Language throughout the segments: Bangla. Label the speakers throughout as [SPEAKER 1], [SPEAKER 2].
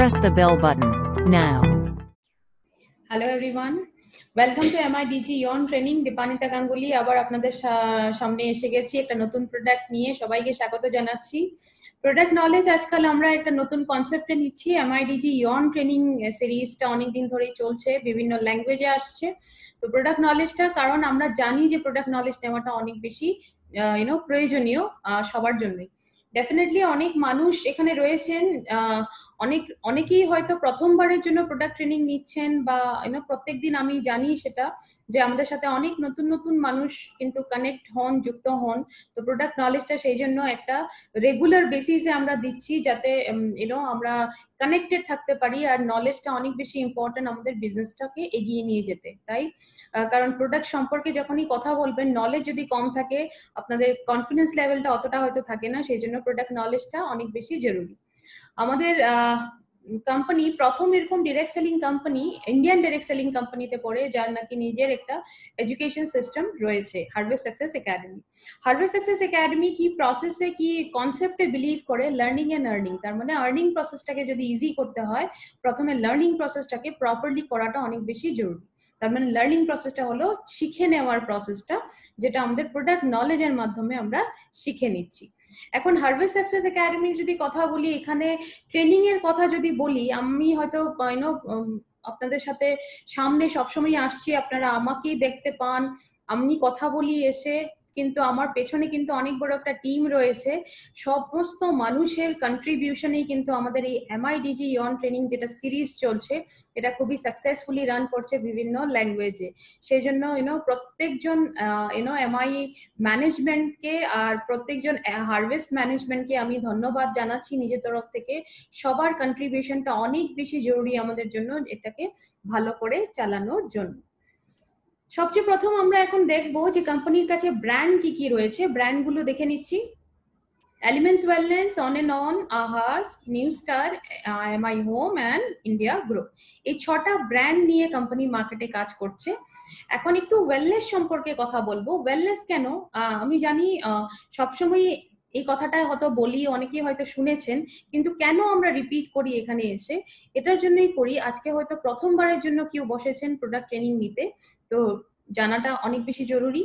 [SPEAKER 1] Press the bell button now.
[SPEAKER 2] Hello everyone, welcome to MIDG Yawn Training. Dipanita Ganguly আবার আপনাদের সামনে এসে গেছি একটা নতুন প্রোডাক্ট নিয়ে। সবাইকে স্বাগত জানাচ্ছি। প্রোডাক্ট নলেজ আজকাল আমরা একটা নতুন কনসেপ্টে নিচ্ছি। MIDG Yawn Training সিরিজটা অনেকদিন ধরেই চলছে, বিভিন্ন ল্যাঙ্গুয়েজে আসছে। তো প্রোডাক্ট নলেজটা, কারণ আমরা জানি যে প্রোডাক্ট নলেজ নেওয়াটা অনেক বেশি প্রয়োজনীয় সবার জন্যই। ডেফিনেটলি অনেক মানুষ এখানে রয়েছেন, অনেকেই হয়তো প্রথমবারের জন্য প্রোডাক্ট ট্রেনিং নিচ্ছেন, বা প্রত্যেকদিন আমি জানি সেটা যে আমাদের সাথে অনেক নতুন নতুন মানুষ কিন্তু কানেক্ট হন, যুক্ত হন। তো প্রোডাক্ট নলেজটা সেই জন্য একটা রেগুলার বেসিসে আমরা দিচ্ছি, যাতে আমরা কানেক্টেড থাকতে পারি। আর নলেজটা অনেক বেশি ইম্পর্টেন্ট আমাদের বিজনেসটাকে এগিয়ে নিয়ে যেতে। তাই কারণ প্রোডাক্ট সম্পর্কে যখনই কথা বলবেন, নলেজ যদি কম থাকে, আপনাদের কনফিডেন্স লেভেলটা অতটা হয়তো থাকে না। সেই জন্য প্রোডাক্ট নলেজটা অনেক বেশি জরুরি। আমাদের কোম্পানি প্রথম এরকম direct selling company, Indian direct selling কোম্পানিতে পড়ে, যার নাকি নিজের একটা এডুকেশন সিস্টেম রয়েছে, Harvest Success Academy. Harvest Success Academy কি প্রসেসে, কি কনসেপ্টে বিলিভ করে? Learning and earning. তার মানে আর্নিং প্রসেসটাকে যদি ইজি করতে হয়, প্রথমে লার্নিং প্রসেসটাকে প্রপারলি করাটা অনেক বেশি জরুরি। তার মানে লার্নিং প্রসেসটা হলো শিখে নেওয়ার প্রসেসটা, যেটা আমাদের প্রোডাক্ট নলেজের মাধ্যমে আমরা শিখে নিচ্ছি। এখন হারভেস্ট সাকসেস একাডেমির যদি কথা বলি, এখানে ট্রেনিং এর কথা যদি বলি, আমি হয়তো আপনাদের সাথে সামনে সবসময় আসছি, আপনারা আমাকেই দেখতে পান, আমি কথা বলি এসে, কিন্তু আমার পেছনে কিন্তু অনেক বড় একটা টিম রয়েছে। সমস্ত মানুষের কন্ট্রিবিউশনেই কিন্তু আমাদের এই MIDG Yawn ট্রেনিং যেটা সিরিজ চলছে, এটা খুবই সাকসেসফুলি রান করছে বিভিন্ন ল্যাঙ্গুয়েজে। সেই জন্য প্রত্যেকজন MI ম্যানেজমেন্টকে আর প্রত্যেকজন হারভেস্ট ম্যানেজমেন্টকে আমি ধন্যবাদ জানাচ্ছি নিজের তরফ থেকে। সবার কন্ট্রিবিউশনটা অনেক বেশি জরুরি আমাদের জন্য, এটাকে ভালো করে চালানোর জন্য। সবচেয়ে প্রথম আমরা এখন দেখবো যে কোম্পানির কাছে ব্র্যান্ড কি কি রয়েছে। ব্র্যান্ডগুলো দেখে নিচ্ছি। Elements wellness, on and on, আহার, new star, MI home and India group, এই 6টা ব্র্যান্ড নিয়ে কোম্পানি মার্কেটে কাজ করছে। এখন একটু ওয়েলনেস সম্পর্কে কথা বলবো। ওয়েলনেস কেন? আমি জানি সবসময় এই কথাটা হয়তো বলি, অনেকেই হয়তো শুনেছেন, কিন্তু কেন আমরা রিপিট করি এখানে এসে, এটার জন্যই করি। আজকে হয়তো প্রথমবারের জন্য কেউ বসেছেন প্রোডাক্ট ট্রেনিং নিতে, তো জানাটা অনেক বেশি জরুরি।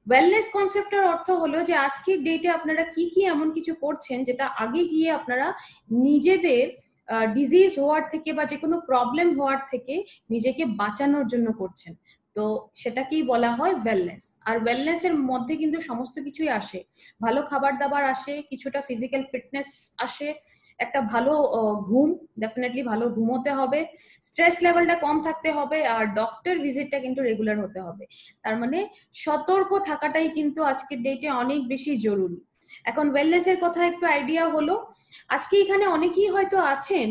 [SPEAKER 2] ওয়েলনেস কনসেপ্টের অর্থ হলো যে আজকের ডেটে আপনারা কি কি এমন কিছু করছেন যেটা আগে গিয়ে আপনারা নিজেদের ডিজিজ হওয়ার থেকে বা যে কোনো প্রবলেম হওয়ার থেকে নিজেকে বাঁচানোর জন্য করছেন। তো সেটাকেই বলা হয় ওয়েলনেস। আর ওয়েলনেস এর মধ্যে কিন্তু সমস্ত কিছুই আসে। ভালো খাবার দাবার আসে, কিছুটা ফিজিক্যাল ফিটনেস আসে, একটা ভালো ঘুম, ডেফিনেটলি ভালো ঘুমোতে হবে, স্ট্রেস লেভেলটা কম থাকতে হবে, আর ডক্টর ভিজিটটা কিন্তু রেগুলার হতে হবে। তার মানে সতর্ক থাকাটাই কিন্তু আজকের ডেটে অনেক বেশি জরুরি। এখন ওয়েলনেস এর কথা একটু আইডিয়া হলো। আজকে এখানে অনেকেই হয়তো আছেন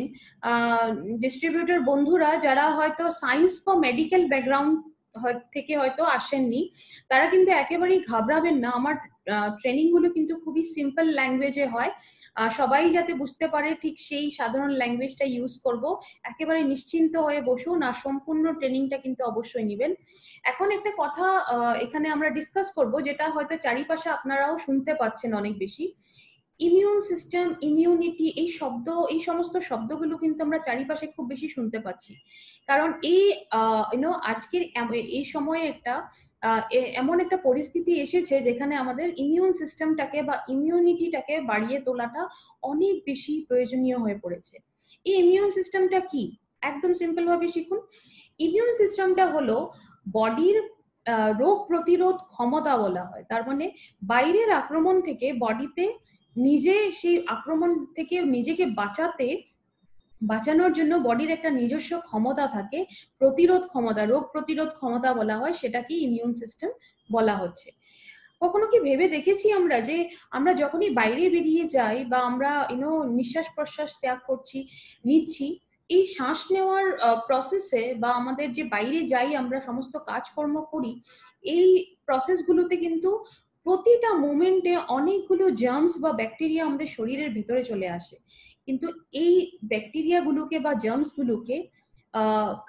[SPEAKER 2] ডিস্ট্রিবিউটর বন্ধুরা, যারা হয়তো সায়েন্স বা মেডিকেল ব্যাকগ্রাউন্ড থেকে হয়তো আসেননি। তারা কিন্তু একেবারেই ঘাবড়াবেন না। আমার ট্রেনিং গুলো কিন্তু খুবই সিম্পল ল্যাঙ্গুয়েজে হয়, সবাই যাতে বুঝতে পারে ঠিক সেই সাধারণ ল্যাঙ্গুয়েজটা ইউজ করব। একেবারে নিশ্চিন্ত হয়ে বসুন, আর সম্পূর্ণ ট্রেনিংটা কিন্তু অবশ্যই নেবেন। এখন একটা কথা এখানে আমরা ডিসকাস করব, যেটা হয়তো চারিপাশে আপনারাও শুনতে পাচ্ছেন অনেক বেশি। ইমিউন সিস্টেম, ইমিউনিটি, এই সমস্ত শব্দগুলো কিন্তু আমরা চারিপাশে খুব বেশি শুনতে পাচ্ছি। কারণ এই আজকের এই সময়ে একটা এমন একটা পরিস্থিতি এসেছে যেখানে আমাদের ইমিউন সিস্টেমটাকে বা ইমিউনিটিটাকে বাড়িয়ে তোলাটা অনেক বেশি প্রয়োজনীয় হয়ে পড়েছে। এই ইমিউন সিস্টেমটা কি? একদম সিম্পল ভাবে শিখুন। ইমিউন সিস্টেমটা হলো বডির রোগ প্রতিরোধ ক্ষমতা বলা হয়। তার মানে বাইরের আক্রমণ থেকে বডিতে সেই আক্রমণ থেকে নিজেকে বাঁচানোর জন্য বডির একটা নিজস্ব ক্ষমতা থাকে, প্রতিরোধ ক্ষমতা, রোগ প্রতিরোধ ক্ষমতা বলা হয়, সেটাকেই ইমিউন সিস্টেম বলা হচ্ছে। কখনো কি ভেবে দেখেছি আমরা যে আমরা যখনই বাইরে বেরিয়ে যাই, বা আমরা নিঃশ্বাস প্রশ্বাস ত্যাগ নিচ্ছি, এই শ্বাস নেওয়ার প্রসেসে, বা আমাদের যে বাইরে যাই আমরা সমস্ত কাজকর্ম করি, এই প্রসেসগুলোতে কিন্তু প্রতিটা মোমেন্টে অনেকগুলো জার্মস বা ব্যাকটেরিয়া আমাদের শরীরের ভিতরে চলে আসে। কিন্তু এই ব্যাকটেরিয়াগুলোকে বা জার্মসগুলোকে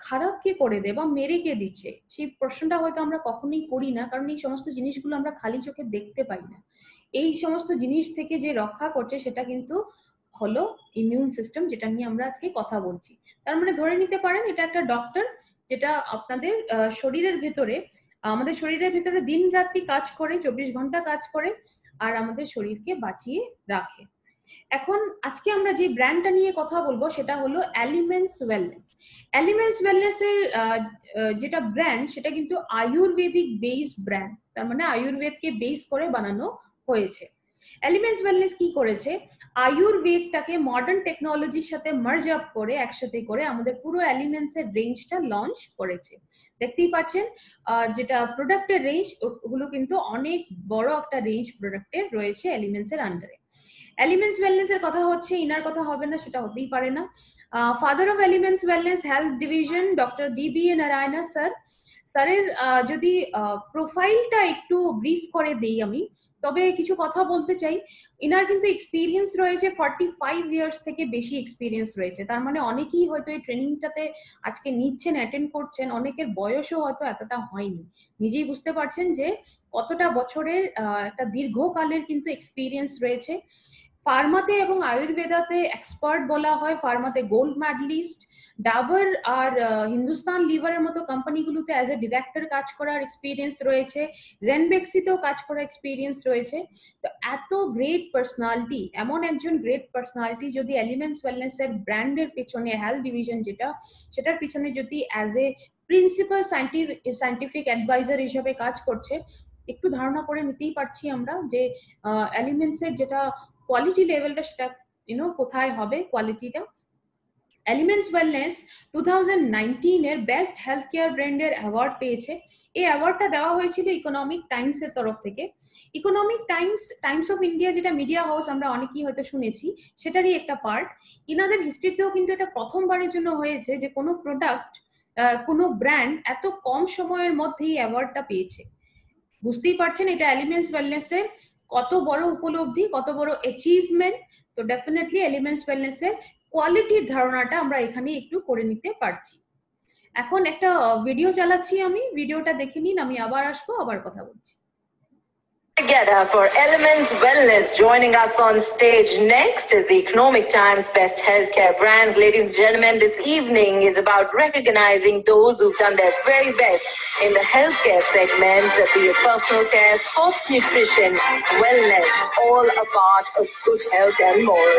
[SPEAKER 2] খারাপ কে করে দেয় বা মেরে কে দিচ্ছে, সেই প্রশ্নটা হয়তো আমরা কখনোই করি না, কারণ এই সমস্ত জিনিসগুলো আমরা খালি চোখে দেখতে পাই না। এই সমস্ত জিনিস থেকে যে রক্ষা করছে সেটা কিন্তু হলো ইমিউন সিস্টেম, যেটা নিয়ে আমরা আজকে কথা বলছি। তার মানে ধরে নিতে পারেন এটা একটা ডক্টর, যেটা আপনাদের আমাদের শরীরের ভেতরে দিন রাত্রি কাজ করে, 24 ঘন্টা কাজ করে, আর আমাদের শরীরকে বাঁচিয়ে রাখে। এখন আজকে আমরা যে ব্র্যান্ডটা নিয়ে কথা বলবো সেটা হলো এলিমেন্টস ওয়েলনেস। এলিমেন্টস ওয়েলনেস এর যেটা ব্র্যান্ড, সেটা কিন্তু আয়ুর্বেদিক বেসড ব্র্যান্ড, তার মানে আয়ুর্বেদকে বেস করে বানানো হয়েছে। এলিমেন্টস ওয়েলনেস কি করেছে, আয়ুর্বেদটাকে মডার্ন টেকনোলজির সাথে মার্জ আপ করে, একসাথে করে আমাদের পুরো এলিমেন্টস এর রেঞ্জটা লঞ্চ করেছে। দেখতেই পাচ্ছেন যেটা প্রোডাক্টের রেঞ্জ, ওগুলো কিন্তু অনেক বড় একটা রেঞ্জ প্রোডাক্টের রয়েছে এলিমেন্টস এর আন্ডারে। এলিমেন্টস ওয়েলনেস এর কথা হচ্ছে, ইনার কথা হবে না, সেটা হতেই পারে না। Father of elements wellness health division doctor DB. Narayana sir. স্যারের যদি প্রোফাইলটা একটু ব্রিফ করে দেই আমি, তবে কিছু কথা বলতে চাই। ইনার কিন্তু এক্সপিরিয়েন্স রয়েছে 45 ইয়ার্স থেকে বেশি এক্সপিরিয়েন্স রয়েছে। তার মানে অনেকেই হয়তো এই ট্রেনিংটাতে আজকে নিচ্ছেন, অ্যাটেন্ড করছেন, অনেকের বয়সও হয়তো এতটা হয়নি। নিজেই বুঝতে পারছেন যে কতটা বছরের একটা দীর্ঘকালের কিন্তু এক্সপিরিয়েন্স রয়েছে। ফার্মাতে এবং আয়ুর্বেদাতে এক্সপার্ট বলা হয়, ফার্মাতে গোল্ড মেডালিস্ট, ডাবর আর হিন্দুস্তান লিভারের মতো কোম্পানিগুলোতে অ্যাজ এ ডিরেক্টর কাজ করার এক্সপিরিয়েন্স রয়েছে, রেনবেক্সিতেও কাজ করার এক্সপিরিয়েন্স রয়েছে। তো এত গ্রেট পার্সোনালিটি, এমন একজন গ্রেট পার্সোনালিটি যদি এলিমেন্টস ওয়েলনেস এর ব্র্যান্ডের পিছনে, হেলথ ডিভিশন যেটা, সেটার পিছনে যদি as a principal scientific advisor হিসেবে কাজ করছে, একটু ধারণা করে নিতেই পারছি আমরা যে এলিমেন্টস এর যেটা কোয়ালিটি লেভেলটা, সেটা কোথায় হবে কোয়ালিটিটা। এলিমেন্টস ওয়েলনেস 2019 এর বেস্ট হেলথ কেয়ার ব্র্যান্ডের অ্যাওয়ার্ড পেয়েছে। এই অ্যাওয়ার্ডটা দেওয়া হয়েছিল ইকোনমিক টাইমস এর তরফ থেকে। ইকোনমিক টাইমস অফ ইন্ডিয়া, যেটা মিডিয়া হাউস আমরা অনেকেই হয়তো শুনেছি, সেটারই একটা পার্ট। ইনাদের হিস্ট্রিতেও কিন্তু এটা প্রথমবারের জন্য হয়েছে যে কোনো প্রোডাক্ট, কোনো ব্র্যান্ড এত কম সময়ের মধ্যেই অ্যাওয়ার্ডটা পেয়েছে। বুঝতেই পারছেন এটা এলিমেন্টস ওয়েলনেস এর কত বড় উপলব্ধি, কত বড় অ্যাচিভমেন্ট। তো ডেফিনেটলি এলিমেন্টস ওয়েলনেস এর কোয়ালিটির ধারণাটা আমরা এখানে একটু করে নিতে পারছি। এখন একটা ভিডিও চালাচ্ছি আমি, ভিডিওটা দেখে নিন, আমি আবার আসবো, আবার কথা বলছি।
[SPEAKER 3] Together for Elements Wellness. Joining us on stage next is the Economic Times Best Healthcare Brands. Ladies and gentlemen, this evening is about recognizing those who've done their very best in the healthcare segment, be it personal care, sports nutrition, wellness, all a part of good health and more.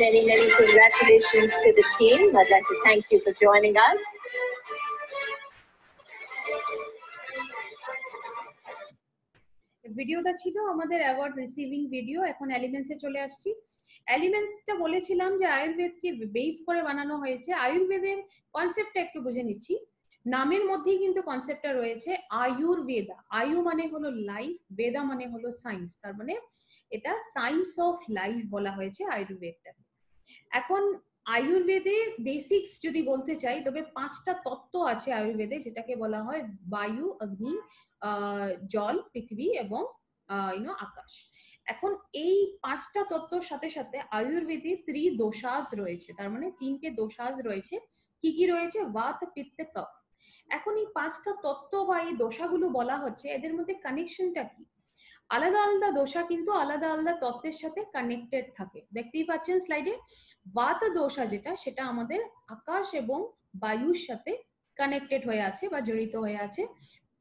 [SPEAKER 3] Many congratulations to the team. I'd like to thank you for joining us.
[SPEAKER 2] ভিডিওটা ছিল আমাদের অ্যাওয়ার্ড রিসিভিং ভিডিও। এখন এলিমেন্টসে চলে আসছি। এলিমেন্টসটা বলেছিলাম যে আয়ুর্বেদকে বেস করে বানানো হয়েছে। আয়ুর্বেদের কনসেপ্টটা একটু বুঝে নিচ্ছি। নামের মধ্যেই কিন্তু কনসেপ্টটা রয়েছে আয়ুর্বেদা। আয়ু মানে হলো লাইফ, বেদা মানে হলো সায়েন্স, তার মানে এটা সায়েন্স অফ লাইফ বলা হয়েছে আয়ুর্বেদটা। এখন আয়ুর্বেদে বেসিক্স যদি বলতে চাই, তবে 5টা তত্ত্ব আছে আয়ুর্বেদে, যেটাকে বলা হয় বায়ু, অগ্নি, জল, পৃথিবী এবং আকাশ। এখন এই 5টা তত্ত্বর সাথে সাথে আয়ুর্বেদে ত্রিদোষাস রয়েছে, তার মানে 3টে দোষাস রয়েছে। কি কি রয়েছে? বাত, পিত্ত, কফ। এখন এই 5টা তত্ত্ব বা এই দোষাগুলো বলা হচ্ছে, এদের মধ্যে কানেকশনটা কি? আলাদা আলাদা দোষা কিন্তু আলাদা আলাদা তত্ত্বের সাথে কানেক্টেড থাকে। দেখতেই পাচ্ছেন স্লাইডে, বাত দোষা যেটা, সেটা আমাদের আকাশ এবং বায়ুর সাথে কানেক্টেড হয়ে আছে বা জড়িত হয়ে আছে।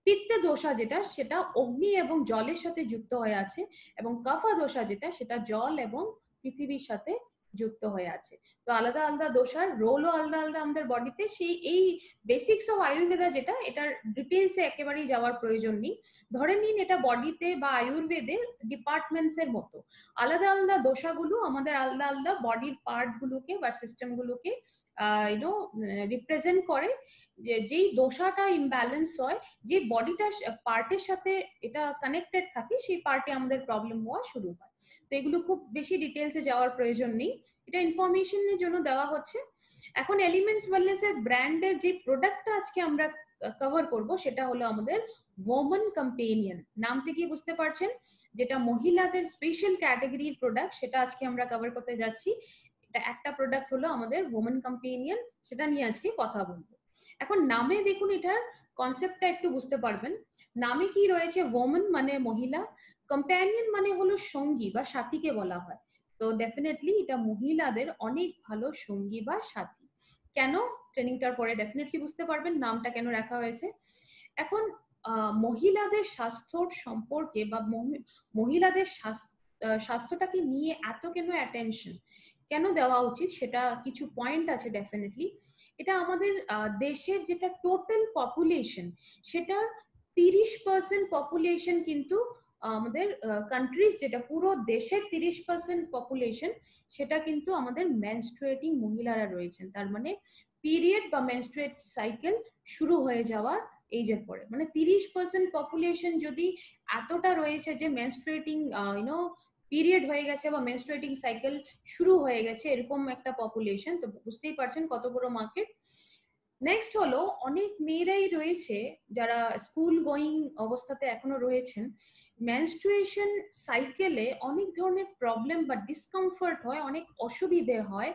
[SPEAKER 2] পিত্ত দোষা যেটা, সেটা অগ্নি এবং জলের সাথে যুক্ত হয়ে আছে, এবং কফা দোষা যেটা, সেটা জল এবং পৃথিবীর সাথে যুক্ত হয়ে আছে। তো আলাদা আলাদা দোষার রোলও আলাদা আলাদা আমাদের বডিতে। সেই এই বেসিক্স অফ আয়ুর্বেদা যেটা, এটার ডিটেলসে একেবারেই যাওয়ার প্রয়োজন নেই। ধরে নিন এটা বডিতে বা আয়ুর্বেদের ডিপার্টমেন্টস এর মতো। আলাদা আলাদা দোষাগুলো আমাদের আলাদা আলাদা বডির পার্ট গুলোকে বা সিস্টেম গুলোকে রিপ্রেজেন্ট করে। যেই দোষাটা ইমব্যালেন্স হয়, যে বডিটা পার্টের সাথে এটা কানেক্টেড থাকে, সেই পার্টে আমাদের প্রবলেম হওয়া শুরু হয়। তো এগুলো খুব বেশি ডিটেলসে যাওয়ার প্রয়োজন নেই, এটা ইনফরমেশনের জন্য দেওয়া হচ্ছে। এখন এলিমেন্টস ওয়েলনেস এর ব্র্যান্ডের যে প্রোডাক্টটা আজকে আমরা কভার করব, সেটা হলো আমাদের ওমেন কম্পেনিয়ন। নাম থেকে বুঝতে পারছেন, যেটা মহিলাদের স্পেশাল ক্যাটাগরির প্রোডাক্ট, সেটা আজকে আমরা কভার করতে যাচ্ছি। এটা একটা প্রোডাক্ট হলো আমাদের ওমেন কম্পেনিয়ন, সেটা নিয়ে আজকে কথা বলবো। এখন নামে দেখুন এটার কনসেপ্টটা একটু বুঝতে পারবেন। নামে কি রয়েছে, ওমেন মানে মহিলা, কম্প্যানিয়ন মানে হলো সঙ্গী বা সাথীকে বলা হয়। তো ডেফিনেটলি এটা মহিলাদের অনেক ভালো সঙ্গী বা সাথী। কেন, ট্রেনিংটার পরে ডেফিনেটলি বুঝতে পারবেন নামটা কেন রাখা হয়েছে। এখন মহিলাদের স্বাস্থ্যর সম্পর্কে বা মহিলাদের স্বাস্থ্যটাকে নিয়ে এত কেন অ্যাটেনশন কেন দেওয়া উচিত, সেটা কিছু পয়েন্ট আছে ডেফিনেটলি। এটা আমাদের দেশের যেটা টোটাল পপুলেশন, সেটার 30% পপুলেশন কিন্তু আমাদের কান্ট্রিজ, যেটা পুরো দেশের 30% পপুলেশন, সেটা কিন্তু আমাদের মেনস্ট্রুয়েটিং মহিলারা রয়েছেন। তার মানে পিরিয়ড বা মেনস্ট্রুয়েট সাইকেল শুরু হয়ে যাওয়ার এইজের পরে, মানে 30% পপুলেশন যদি এতটা রয়েছে যে মেনস্ট্রুয়েটিং পিরিয়ড হয়ে গেছে বা মেনস্ট্রুয়েটিং সাইকেল শুরু হয়ে গেছে, এরকম একটা পপুলেশন, তো বুঝতেই পারছেন কত বড় মার্কেট। নেক্সট হলো অনেক মেয়েরাই রয়েছে যারা স্কুল গোয়িং অবস্থাতে এখনো রয়েছেন। মেনস্ট্রুয়েশন সাইকেলে অনেক ধরনের প্রবলেম বা ডিসকমফর্ট হয়, অনেক অসুবিধে হয়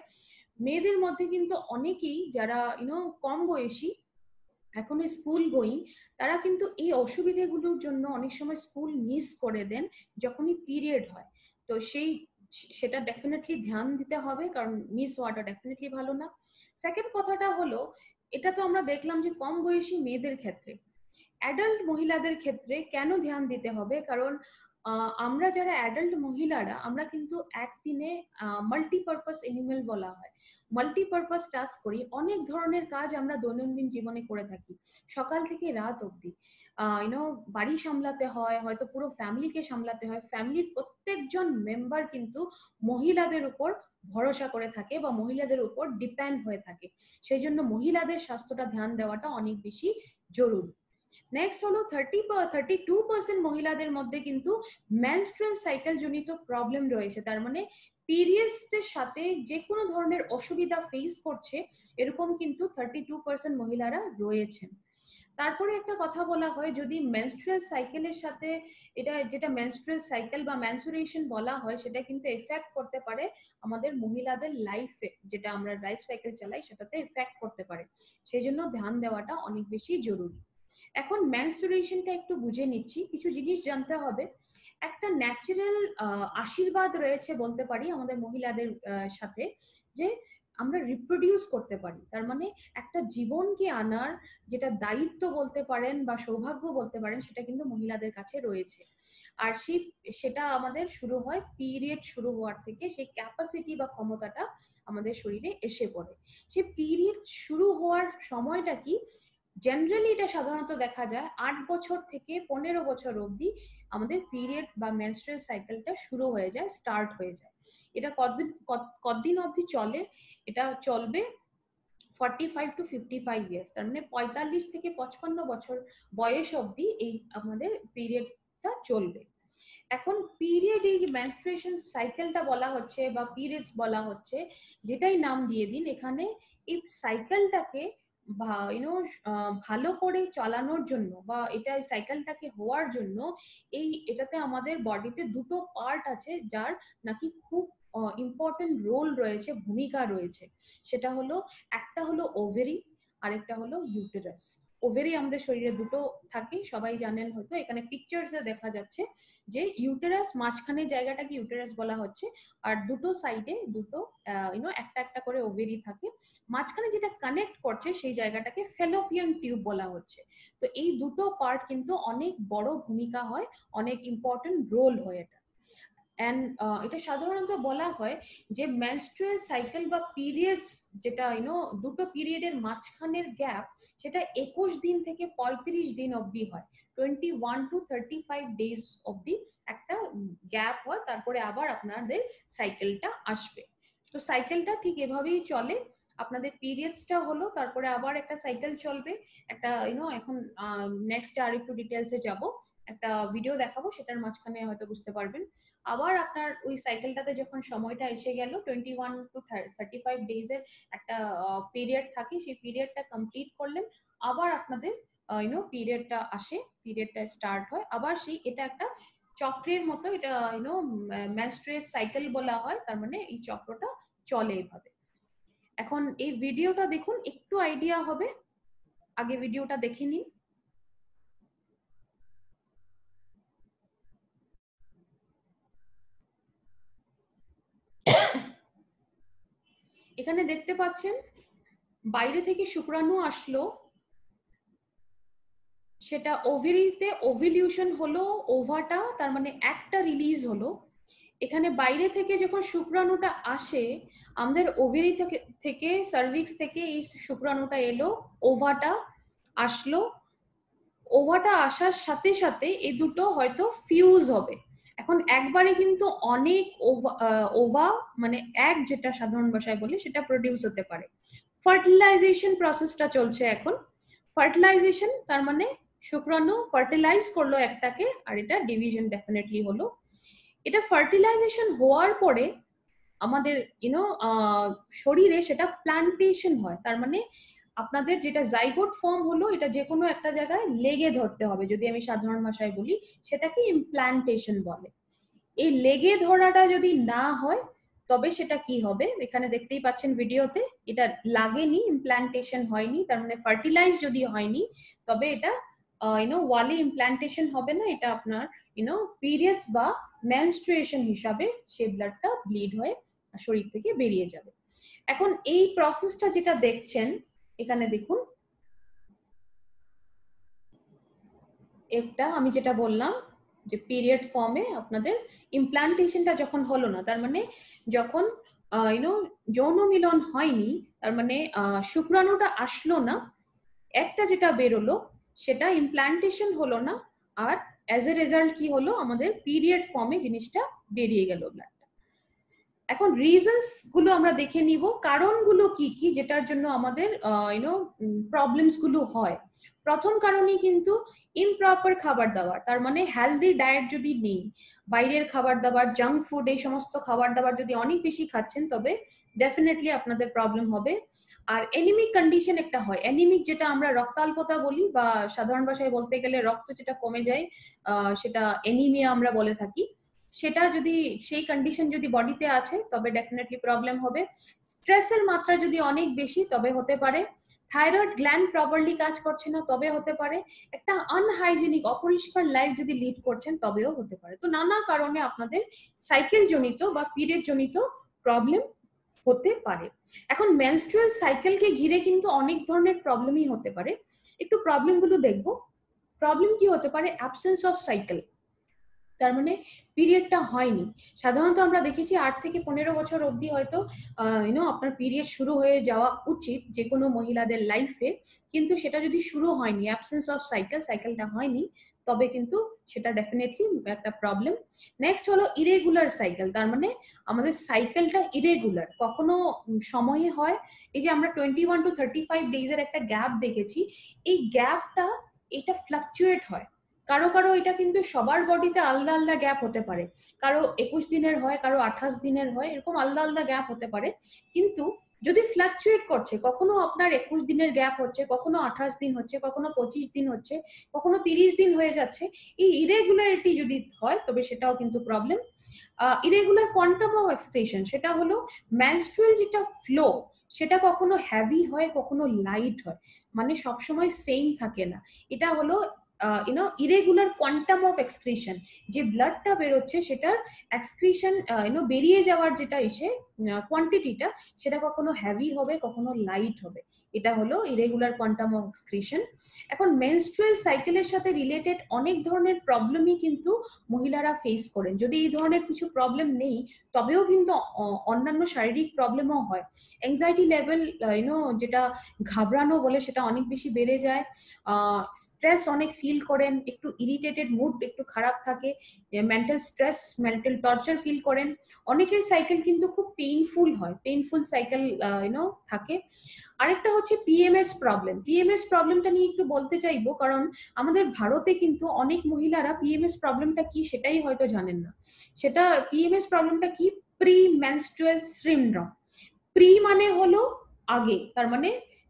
[SPEAKER 2] মেয়েদের মধ্যে। কিন্তু অনেকেই যারা কম বয়সী এখনো স্কুল গোয়িং, তারা কিন্তু এই অসুবিধাগুলোর জন্য অনেক সময় স্কুল মিস করে দেন যখনই পিরিয়ড হয়। তো সেটা ডেফিনেটলি ধ্যান দিতে হবে, কারণ মিস হওয়াটা ডেফিনেটলি ভালো না। সেকেন্ড কথাটা হলো, এটা তো আমরা দেখলাম যে কম বয়সী মেয়েদের ক্ষেত্রে। অ্যাডাল্ট মহিলাদের ক্ষেত্রে কেন ধ্যান দিতে হবে, কারণ আমরা যারা অ্যাডাল্ট মহিলারা, আমরা কিন্তু একদিনে মাল্টিপারপাস এনিমেল বলা হয়, মাল্টিপারপাস টাস্ক করি, অনেক ধরনের কাজ আমরা দৈনন্দিন জীবনে করে থাকি সকাল থেকে রাত অবধি। বাড়ি সামলাতে হয়, হয়তো পুরো ফ্যামিলিকে সামলাতে হয়, ফ্যামিলির প্রত্যেকজন মেম্বার কিন্তু মহিলাদের উপর ভরসা করে থাকে বা মহিলাদের উপর ডিপেন্ড হয়ে থাকে। সেই জন্য মহিলাদের স্বাস্থ্যটা ধ্যান দেওয়াটা অনেক বেশি জরুরি। নেক্সট হলো 32% মহিলাদের মধ্যে কিন্তু মেনস্ট্রুয়াল সাইকেল জনিত প্রবলেম রয়েছে। তার মানে পিরিয়ডস এর সাথে যে কোনো ধরনের অসুবিধা ফেস করছে, এরকম কিন্তু 32% মহিলারা রয়েছেন। তারপরে একটা কথা বলা হয়, যদি মেনস্ট্রুয়াল সাইকেলের সাথে এটা যেটা মেনস্ট্রুয়াল সাইকেল বা মেনসুরেশন বলা হয়, সেটা কিন্তু এফেক্ট করতে পারে আমাদের মহিলাদের লাইফে, যেটা আমরা লাইফ সাইকেল চালাই সেটাতে এফেক্ট করতে পারে। সেই জন্য ধ্যান দেওয়াটা অনেক বেশি জরুরি। এখন মেনস্ট্রুয়েশনটা একটু বুঝে নিচ্ছি, কিছু জিনিস জানতে হবে। একটা ন্যাচারাল আশীর্বাদ রয়েছে বলতে পারি আমাদের মহিলাদের সাথে, যে আমরা রিপ্রোডিউস করতে পারি। তার মানে একটা জীবনকে আনার যেটা দায়িত্ব বলতে পারেন বা সৌভাগ্য বলতে পারেন, সেটা কিন্তু মহিলাদের কাছে রয়েছে। আর সেটা আমাদের শুরু হয় পিরিয়ড শুরু হওয়ার থেকে, সেই ক্যাপাসিটি বা ক্ষমতাটা আমাদের শরীরে এসে পড়ে। সেই পিরিয়ড শুরু হওয়ার সময়টা কি, জেনারেলি এটা সাধারণত দেখা যায় 8 বছর থেকে 15 বছর অবধি আমাদের পিরিয়ড বা মেনস্ট্রুয়াল সাইকেলটা শুরু হয়ে যায়, স্টার্ট হয়ে যায়। এটা কতদিন অবধি চলে, এটা চলবে 45 to 55 ইয়ার্স, তার মানে 45 থেকে 55 বছর বয়স অবধি এই আমাদের পিরিয়ডটা চলবে। এখন পিরিয়ড, এই যে মেনস্ট্রুয়েশন সাইকেলটা বলা হচ্ছে বা পিরিয়ডস বলা হচ্ছে, যেটাই নাম দিয়ে দিন, এখানে এই সাইকেলটাকে ভালো করে চালানোর জন্য বা এটা সাইকেলটাকে হওয়ার জন্য এটাতে আমাদের বডিতে দুটো পার্ট আছে যার নাকি খুব ইম্পর্টেন্ট রোল রয়েছে, ভূমিকা রয়েছে। সেটা হলো, একটা হলো ওভারি, আরেকটা হলো ইউটেরাস। ওভারি আমাদের শরীরে দুটো থাকে, সবাই জানেন হয়তো, এখানে পিকচার্সে দেখা যাচ্ছে যে ইউটেরাস মাঝখানের জায়গাটাকে ইউটেরাস বলা হচ্ছে, আর দুটো সাইডে দুটো একটা একটা করে ওভেরি থাকে। মাঝখানে যেটা কানেক্ট করছে সেই জায়গাটাকে ফেলোপিয়ান টিউব বলা হচ্ছে। তো এই দুটো পার্ট কিন্তু অনেক বড় ভূমিকা হয়, অনেক ইম্পর্টেন্ট রোল হয় এটা। অ্যান্ড এটা সাধারণত বলা হয় যে মেনস্ট্রুয়াল সাইকেল বা পিরিয়ডস, যেটা দুটো পিরিয়ডের মাঝখানের গ্যাপ, সেটা 21 দিন থেকে 35 দিন অবধি হয়। 21 to 35 ডেজ অবধি একটা গ্যাপ হয়, তারপরে আবার আপনাদের সাইকেলটা আসবে। তো সাইকেলটা ঠিক এভাবেই চলে, আপনাদের পিরিয়ডসটা হলো, তারপরে আবার একটা সাইকেল চলবে, একটা এখন নেক্সট আর একটু ডিটেলসে যাব, একটা ভিডিও দেখাবো, সেটার মাঝখানে হয়তো বুঝতে পারবেন। আবার আপনার ওই সাইকেলটাতে যখন সময়টা এসে গেল, 21 to 35 ডেজের একটা পিরিয়ড থাকে, সেই পিরিয়ডটা কমপ্লিট করলেন, আবার আপনাদের পিরিয়ডটা আসে, পিরিয়ডটা স্টার্ট হয় আবার সেই, এটা একটা চক্রের মতো, এটা মেনস্ট্রুয়াল সাইকেল বলা হয়। তার মানে এই চক্রটা চলে এভাবে। এখন এই ভিডিওটা দেখুন, একটু আইডিয়া হবে। আগে ভিডিওটা দেখে নিন। এখানে দেখতে পাচ্ছেন বাইরে থেকে শুক্রাণু আসলো, সেটা ওভারিতে ওভিলিউশন হলো, ওভাটা তার মানে একটা রিলিজ হলো। এখানে বাইরে থেকে যখন শুক্রাণুটা আসে, আমাদের ওভারি থেকে সার্ভিক্স থেকে এই শুক্রাণুটা এলো, ওভাটা আসলো। ওভাটা আসার সাথে সাথে এই দুটো হয়তো ফিউজ হবে। এখন একবারে কিন্তু অনেক ওভা মানে এক, যেটা সাধারণ ভাষায় বলি, সেটা প্রডিউস হতে পারে। ফার্টিলাইজেশন প্রসেসটা চলছে এখন। ফার্টিলাইজেশন তার মানে শুক্রাণু ফার্টিলাইজ করলো একটাকে, আর এটা ডিভিশন ডেফিনেটলি হলো। এটা ফার্টিলাইজেশন হওয়ার পরে আমাদের শরীরে সেটা প্লান্টেশন হয়। তার মানে আপনাদের যেটা জাইগোট ফর্ম হলো, এটা যে কোনো একটা জায়গায় লেগে ধরতে হবে, যদি আমি সাধারণ ভাষায় বলি সেটাকে ইমপ্লান্টেশন বলে। এই লেগে ধরাটা যদি না হয় তবে সেটা কি হবে, এখানে দেখতেই পাচ্ছেন ভিডিওতে, এটা লাগেনি, ইমপ্লান্টেশন হয়নি, তার মানে ফার্টিলাইজ যদি হয়নি তবে এটা ওয়ালে ইমপ্লান্টেশন হবে না, এটা আপনার পিরিয়ডস বা মেনস্ট্রুয়েশন হিসাবে সেই ব্লাডটা ব্লিড হয়ে শরীর থেকে বেরিয়ে যাবে। এখন এই প্রসেসটা যেটা দেখছেন এখানে দেখুন, একটা আমি যেটা বললাম যে পিরিয়ড ফর্মে আপনাদের ইমপ্লান্টেশনটা যখন হলো না, তার মানে যখন যৌন মিলন হয়নি, তার মানে শুক্রাণুটা আসলো না, একটা যেটা বেরোলো সেটা ইমপ্লান্টেশন হলো না, আর অ্যাজ এ রেজাল্ট কি হলো, আমাদের পিরিয়ড ফর্মে জিনিসটা বেরিয়ে গেল ব্লাডটা। এখন রিজনস গুলো আমরা দেখে নিব, কারণগুলো কি কি যেটার জন্য আমাদের প্রবলেমস গুলো হয়। প্রথম কারণই কিন্তু ইমপ্রপার খাবার দাবার, তার মানে হেলদি ডায়েট যদি নেই, বাইরের খাবার দাবার, জাঙ্ক ফুড, এই সমস্ত খাবার দাবার যদি অনেক বেশি খাচ্ছেন তবে ডেফিনেটলি আপনাদের প্রবলেম হবে। আর এনিমিক কন্ডিশন একটা হয়, এনিমিক যেটা আমরা রক্তাল্পতা বলি, বা সাধারণ ভাষায় বলতে গেলে রক্ত যেটা কমে যায় সেটা এনিমিয়া আমরা বলে থাকি। সেটা যদি সেই কন্ডিশন যদি বডিতে আছে তবে ডেফিনেটলি প্রবলেম হবে। স্ট্রেসের মাত্রা যদি অনেক বেশি তবে হতে পারে। থাইরয়েড গ্ল্যান্ড প্রপারলি কাজ করছে না তবে হতে পারে। একটা আনহাইজেনিক অপরিষ্কার লাইফ যদি লিড করছেন তবেও হতে পারে। তো নানা কারণে আপনাদের সাইকেল জনিত বা পিরিয়ড জনিত প্রবলেম হতে পারে। এখন মেনস্ট্রুয়াল সাইকেলকে ঘিরে কিন্তু অনেক ধরনের প্রবলেমই হতে পারে। একটু প্রবলেমগুলো দেখবো। প্রবলেম কি হতে পারে, অ্যাবসেন্স অফ সাইকেল, তার মানে পিরিয়ডটা হয়নি। সাধারণত আমরা দেখেছি 8 থেকে 15 বছর অবধি হয়তো আপনার পিরিয়ড শুরু হয়ে যাওয়া উচিত যে কোনো মহিলাদের লাইফে, কিন্তু সেটা যদি শুরু হয়নি, অ্যাবসেন্স অফ সাইকেল, সাইকেলটা হয়নি, তবে কিন্তু সেটা ডেফিনেটলি একটা প্রবলেম। নেক্সট হলো ইরেগুলার সাইকেল, তার মানে আমাদের সাইকেলটা ইরেগুলার, কখনো সময়ে হয়, এই যে আমরা 21 to 35 ডেজের একটা গ্যাপ দেখেছি, এই গ্যাপটা এটা ফ্লাকচুয়েট হয়। কারো কারো এটা কিন্তু সবার বডিতে আলাদা আলাদা গ্যাপ হতে পারে, কারো 21 দিনের হয়, কারো 28 দিনের হয়, এরকম আলাদা আলাদা গ্যাপ হতে পারে। কিন্তু যদি ফ্লাকচুয়েট করছে, কখনো আপনার 21 দিনের গ্যাপ হচ্ছে, কখনো 28 দিন হচ্ছে, কখনো 25 দিন হচ্ছে, কখনো 30 দিন হয়ে যাচ্ছে, এই ইরেগুলারিটি যদি হয় তবে সেটাও কিন্তু problem. Irregular quantum of excretion, সেটা হলো মেনস্ট্রুয়াল যেটা ফ্লো সেটা কখনো হ্যাভি হয়, কখনো লাইট হয়, মানে সবসময় সেম থাকে না। এটা হলো ইরেগুলার কোয়ান্টাম অফ এক্সক্রিশন, যে ব্লাডটা বেরোচ্ছে সেটার এক্সক্রিশন বেরিয়ে যাওয়ার যেটা এসে কোয়ান্টিটিটা, সেটা কখনো হ্যাভি হবে, কখনো লাইট হবে, এটা হলো ইরেগুলার কোয়ান্টাম অফ এক্সক্রিশন। এখন মেনস্ট্রুয়াল সাইকেলের সাথে রিলেটেড অনেক ধরনের প্রবলেমই কিন্তু মহিলারা ফেস করেন। যদি এই ধরনের কিছু প্রবলেম নেই তবেও কিন্তু অন্যান্য শারীরিক প্রবলেমও হয়। অ্যাংজাইটি লেভেল যেটা ঘাবড়ানো বলে সেটা অনেক বেশি বেড়ে যায়, স্ট্রেস অনেক ফিল করেন, একটু ইরিটেটেড মুড একটু খারাপ থাকে, mental stress, mental torture feel করেন। অনেকের সাইকেল কিন্তু খুব পেইনফুল হয়, পেইনফুল সাইকেল থাকে। আরেকটা হচ্ছে পিএমএস প্রবলেম। পিএমএস প্রবলেমটা নিয়ে একটু বলতে চাইবো, কারণ আমাদের ভারতে কিন্তু অনেক মহিলারা পিএমএস প্রবলেমটা কি সেটাই হয়তো জানেন না। সেটা পিএমএস প্রবলেমটা কি, প্রি মেনস্ট্রুয়াল সিনড্রোম। প্রি মানে হলো আগে, তার মানে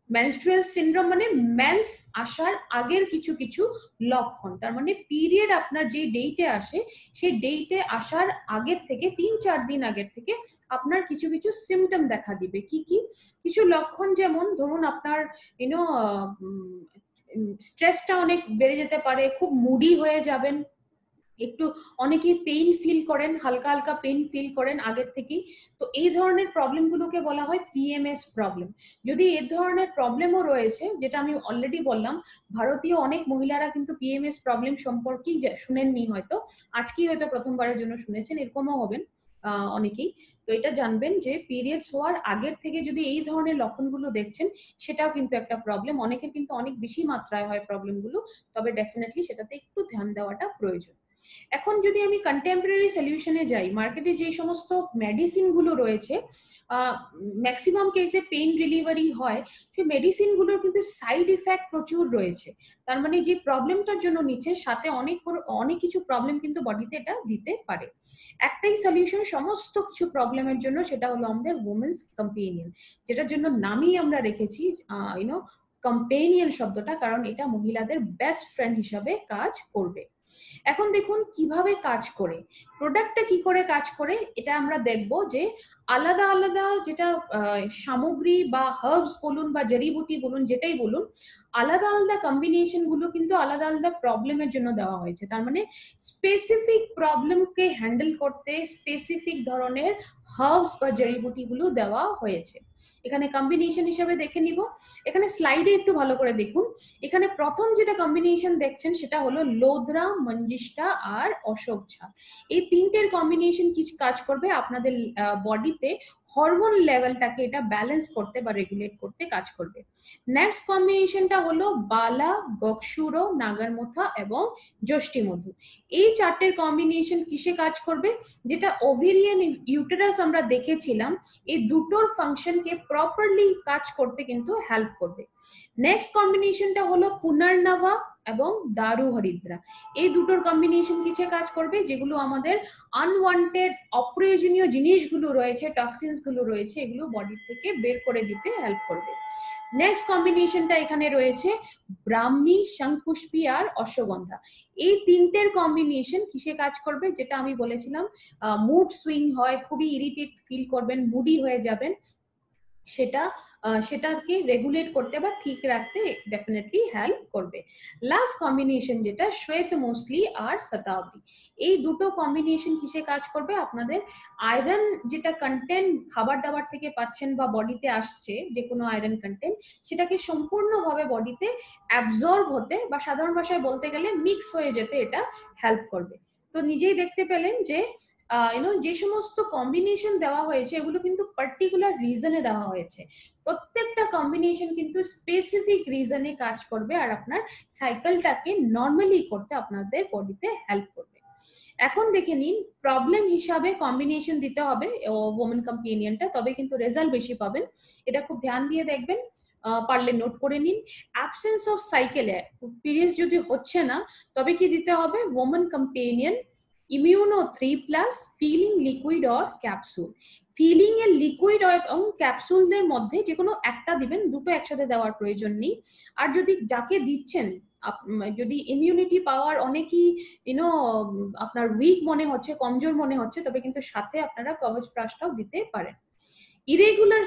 [SPEAKER 2] মেনস্ট্রুয়াল সিনড্রোম মানে মেন্স আসার আগের কিছু কিছু লক্ষণ, তার মানে পিরিয়ড আপনার যে ডেটে আসে সেই ডেটে আসার আগের থেকে 3-4 দিন আগের থেকে আপনার কিছু কিছু সিমটম দেখা দিবে। কি কি কিছু লক্ষণ, যেমন ধরুন আপনার ইউনো স্ট্রেসটা অনেক বেড়ে যেতে পারে, খুব মুডি হয়ে যাবেন, একটু অনেকেই পেইন ফিল করেন, হালকা হালকা পেইন ফিল করেন আগের থেকেই। তো এই ধরনের প্রবলেমগুলোকে বলা হয় পিএমএস প্রবলেম। যদি এই ধরনের প্রবলেমও রয়েছে, যেটা আমি অলরেডি বললাম, ভারতীয় অনেক মহিলারা কিন্তু পিএমএস প্রবলেম সম্পর্কেই শুনেননি, হয়তো আজকেই হয়তো প্রথমবারের জন্য শুনেছেন, এরকমও হবেন অনেকেই। তো এটা জানবেন যে পিরিয়ডস হওয়ার আগের থেকে যদি এই ধরনের লক্ষণগুলো দেখছেন, সেটাও কিন্তু একটা প্রবলেম। অনেকের কিন্তু অনেক বেশি মাত্রায় হয় প্রবলেমগুলো, তবে ডেফিনেটলি সেটাতে একটু ধ্যান দেওয়াটা প্রয়োজন। এখন যদি আমি কন্টেম্পোরারি সলিউশনে যাই, মার্কেটে যে সমস্ত মেডিসিন গুলো রয়েছে, ম্যাক্সিমাম কেসে পেইন রিলিভারি হয়, সেই মেডিসিন গুলোর কিন্তু সাইড ইফেক্ট প্রচুর রয়েছে। তার মানে যে প্রবলেমটার জন্য নিচ্ছে, সাথে অনেক কিছু প্রবলেম কিন্তু বডিতে এটা দিতে পারে। একটাই সলিউশন সমস্ত কিছু প্রবলেমের জন্য, সেটা হলো আমাদের ওমেন্স কম্পেনিয়ন, যেটার জন্য নামই আমরা রেখেছি কম্পেনিয়ন শব্দটা, কারণ এটা মহিলাদের বেস্ট ফ্রেন্ড হিসাবে কাজ করবে। এখন দেখুন কিভাবে কাজ করে, প্রোডাক্টটা কি করে কাজ করে, এটা আমরা দেখব যে আলাদা আলাদা যেটা সামগ্রী বা হার্বস বলুন বা জড়িবুটি বলুন, যেটাই বলুন, আলাদা আলাদা কম্বিনেশন গুলো কিন্তু আলাদা আলাদা প্রবলেমের জন্য দেওয়া হয়েছে। তার মানে স্পেসিফিক প্রবলেমকে হ্যান্ডেল করতে স্পেসিফিক ধরনের হার্বস বা জড়িবুটি গুলো দেওয়া হয়েছে। এখানে কম্বিনেশন হিসেবে দেখে নিব, এখানে স্লাইডে একটু ভালো করে দেখুন। এখানে প্রথম যেটা কম্বিনেশন দেখছেন সেটা হলো লোদ্রা, মঞ্জিষ্টা আর অশোক ঝা। এই তিনটের কম্বিনেশন কি কাজ করবে, আপনাদের বডিতে হরমোন লেভেলটাকে এটা ব্যালেন্স করতে বা রেগুলেট করতে কাজ করবে। নেক্সট কম্বিনেশনটা হলো বালা, গকসুরো, নাগারমোথা এবং যষ্টিমধু। এই চারটের কম্বিনেশন কিসে কাজ করবে, যেটা ওভেরিয়ান ইউটেরাস আমরা দেখেছিলাম, এই দুটোর ফাংশনকে প্রপারলি কাজ করতে কিন্তু হেল্প করবে। নেক্সট কম্বিনেশনটা হলো পুনর্নবা এবং দারু হরিদ্রা। এই দুটোর কম্বিনেশন কিসে কাজ করবে, যেগুলো আমাদের আনওয়ান্টেড অপ্রয়োজনীয় জিনিসগুলো রয়েছে, টক্সিনস গুলো রয়েছে, এগুলো বডি থেকে বের করে দিতে হেল্প করবে। নেক্সট কম্বিনেশনটা এখানে রয়েছে ব্রাহ্মী, শঙ্খপুষ্পী আর অশ্বগন্ধা। এই তিনটের কম্বিনেশন কিসে কাজ করবে, যেটা আমি বলেছিলাম মুড সুইং হয়, খুবই ইরিটেট ফিল করবেন, মুডি হয়ে যাবেন, সেটাকে রেগুলেট করতে বা ঠিক রাখতে ডেফিনেটলি হেল্প করবে। লাস্ট কম্বিনেশন যেটা শ্বেত মসলি আর শতাব্দী, এই দুটো কম্বিনেশন কিসে কাজ করবে, আপনাদের আয়রন যেটা কন্টেন্ট খাবার দাবার থেকে পাচ্ছেন বা বডিতে আসছে, যে কোনো আয়রন কন্টেন্ট, সেটাকে সম্পূর্ণভাবে বডিতে অ্যাবজর্ব হতে বা সাধারণ ভাষায় বলতে গেলে মিক্স হয়ে যেতে এটা হেল্প করবে। তো নিজেই দেখতে পেলেন যে যে সমস্ত কম্বিনেশন দেওয়া হয়েছে, এগুলো কিন্তু পার্টিকুলার রিজনে দেওয়া হয়েছে। প্রত্যেকটা কম্বিনেশন কিন্তু স্পেসিফিক রিজনে কাজ করবে আর আপনার সাইকেলটাকে নর্মালি করতে আপনাদের বডিতে হেল্প করবে। এখন দেখে নিন, প্রবলেম হিসাবে কম্বিনেশন দিতে হবে ওমেন কম্পেনিয়নটা, তবে কিন্তু রেজাল্ট বেশি পাবেন। এটা খুব ধ্যান দিয়ে দেখবেন, পারলে নোট করে নিন। অ্যাবসেন্স অফ সাইকেলে, পিরিয়ডস যদি হচ্ছে না, তবে কি দিতে হবে, women companion, Immuno 3+, feeling liquid or capsule. Feeling এর লিকুইড এবং ক্যাপসুলের মধ্যে যে কোনো একটা দিবেন, দুটো একসাথে দেওয়ার প্রয়োজন নেই। আর যদি যাকে দিচ্ছেন, যদি ইমিউনিটি পাওয়ার অনেকই আপনার উইক মনে হচ্ছে, কমজোর মনে হচ্ছে, তবে কিন্তু সাথে আপনারা কভাচ প্লাসটাও দিতে পারেন। ইরেগুলার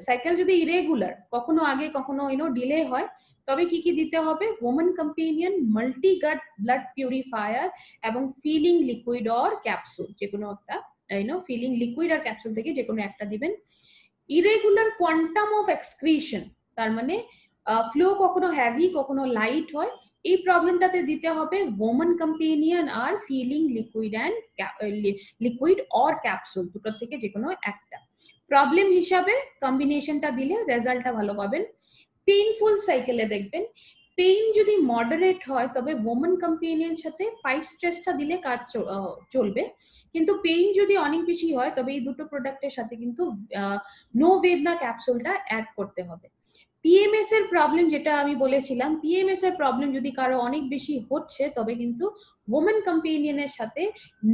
[SPEAKER 2] সাইকেল যদি ইরেগুলার, কখনো আগে কখনো ডিলে হয়, তবে কি কি দিতে হবে, ওমেন কম্পেনিয়ন, মাল্টি গাট ব্লাড পিউরিফায়ার এবং ফিলিং লিকুইড অর ক্যাপসুল, যে কোনো একটা ফিলিং লিকুইড আর ক্যাপসুল থেকে যে কোনো একটা দিবেন। ইরেগুলার কোয়ান্টাম অফ এক্সক্রিশন, তার মানে ফ্লো কখনো হেভি কখনো লাইট হয়, এই প্রবলেমটাতে দিতে হবে ওমেন কম্পেনিয়ন আর ফিলিং লিকুইড অর ক্যাপসুল, দুটোর থেকে যে কোনো একটা। প্রবলেম হিসাবে কম্বিনেশনটা দিলে রেজাল্টটা ভালো পাবেন। পেইনফুল সাইকেলে দেখবেন, পেইন যদি মডারেট হয়, তবে ওমেন কম্পেনিয়ন সাথে ফাইট স্ট্রেসটা দিলে কাজ চলবে। কিন্তু পেইন যদি অনেক বেশি হয়, তবে এই দুটো প্রোডাক্টের সাথে কিন্তু নো বেদনা ক্যাপসুলটা অ্যাড করতে হবে। পিএমএস এর প্রবলেম, যেটা আমি বলেছিলাম, পিএমএস এর প্রবলেম যদি কারো অনেক বেশি হচ্ছে, তবে কিন্তু ওমেন কম্পেনিয়নের সাথে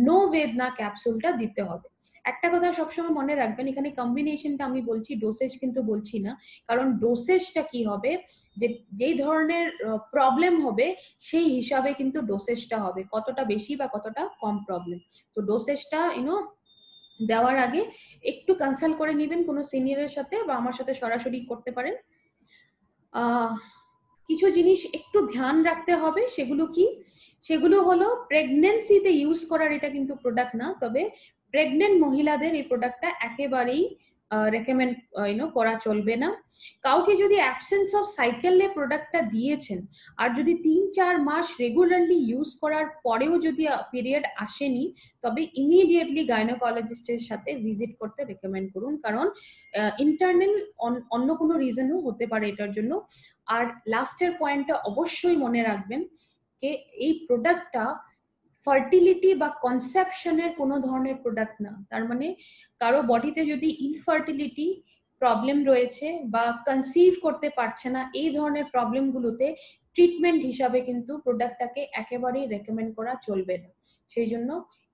[SPEAKER 2] নো বেদনা ক্যাপসুলটা দিতে হবে। একটা কথা সবসময় মনে রাখবেন, এখানে কম্বিনেশনটা আমি বলছি, ডোসেজ কিন্তু বলছি না, কারণ ডোসেজটা কি হবে, যে যেই ধরনের প্রবলেম হবে সেই হিসাবে কিন্তু ডোসেজটা হবে, কতটা বেশি বা কতটা কম প্রবলেম। তো ডোসেজটা দেওয়ার আগে একটু কনসাল্ট করে নেবেন কোনো সিনিয়রের সাথে, বা আমার সাথে সরাসরি করতে পারেন। কিছু জিনিস একটু ধ্যান রাখতে হবে, সেগুলো কি, সেগুলো হলো প্রেগনেন্সিতে ইউজ করার এটা কিন্তু প্রোডাক্ট না, তবে প্রেগনেন্ট মহিলাদের এই প্রোডাক্টটা একেবারেই রেকমেন্ড করা চলবে না। কাউকে যদি অ্যাবসেন্স অফ সাইকেলে প্রোডাক্টটা দিয়েছেন আর যদি 3-4 মাস রেগুলারলি ইউজ করার পরেও যদি পিরিয়ড আসেনি, তবে ইমিডিয়েটলি গাইনোকোলজিস্টের সাথে ভিজিট করতে রেকমেন্ড করুন, কারণ ইন্টারনাল অন্য কোনো রিজনও হতে পারে এটার জন্য। আর লাস্টের পয়েন্টটা অবশ্যই মনে রাখবেন যে এই প্রোডাক্টটা ফার্টিলিটি বা কনসেপশনের কোনো ধরনের প্রোডাক্ট না। তার মানে কারো বডিতে যদি ইনফার্টিলিটি প্রবলেম রয়েছে বা কনসিভ করতে পারছে না, এই ধরনের প্রবলেমগুলোতে ট্রিটমেন্ট হিসাবে কিন্তু প্রোডাক্টটাকে একেবারেই রেকমেন্ড করা চলবে না। সেই জন্য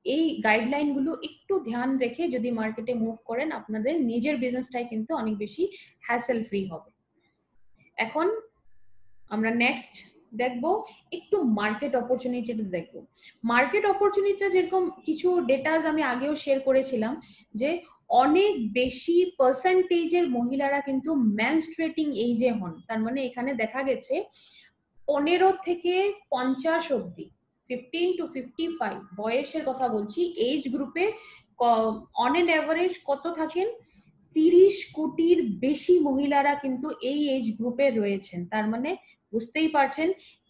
[SPEAKER 2] এই গাইডলাইনগুলো একটু ধ্যান রেখে যদি মার্কেটে মুভ করেন, আপনাদের নিজের বিজনেসটাই কিন্তু অনেক বেশি হ্যাসেল ফ্রি হবে। এখন আমরা নেক্সট দেখবো একটু মার্কেট অপরচুনিটিটা দেখবো। মার্কেট অপরচুনিটিটা যেরকম কিছু ডেটাস আমি আগেও শেয়ার করেছিলাম, যে অনেক বেশি পার্সেন্টেজের মহিলারা কিন্তু মেনস্ট্রুয়েটিং এইজে হন। তার মানে এখানে দেখা গেছে 15 থেকে 50 অব্দি, 15 to 55 বয়সের কথা বলছি, এইজ গ্রুপে অন এন অ্যাভারেজ কত থাকেন, 30 কোটির বেশি মহিলারা কিন্তু এই এজ গ্রুপে রয়েছেন। তার মানে বুঝতেই পারছেন,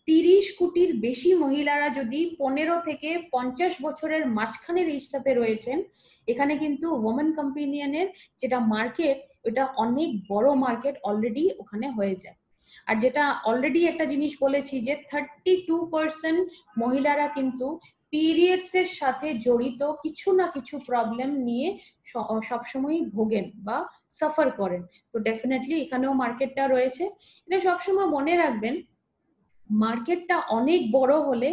[SPEAKER 2] 30 কোটির বেশি মহিলারা যদি 15 থেকে 50 বছরের মাঝখানের এজটাতে রয়েছেন, এখানে কিন্তু ওমেন কম্পেনিয়নের যেটা মার্কেট, ওটা অনেক বড় মার্কেট অলরেডি ওখানে হয়ে যায়। আর যেটা অলরেডি একটা জিনিস বলেছি, যে 32% মহিলারা কিন্তু পিরিয়ডস এর সাথে জড়িত কিছু না কিছু প্রবলেম নিয়ে সবসময় ভোগেন বা সাফার করেন। তো ডেফিনেটলি এখানেও মার্কেটটা রয়েছে। এটা সবসময় মনে রাখবেন, মার্কেটটা অনেক বড় হলে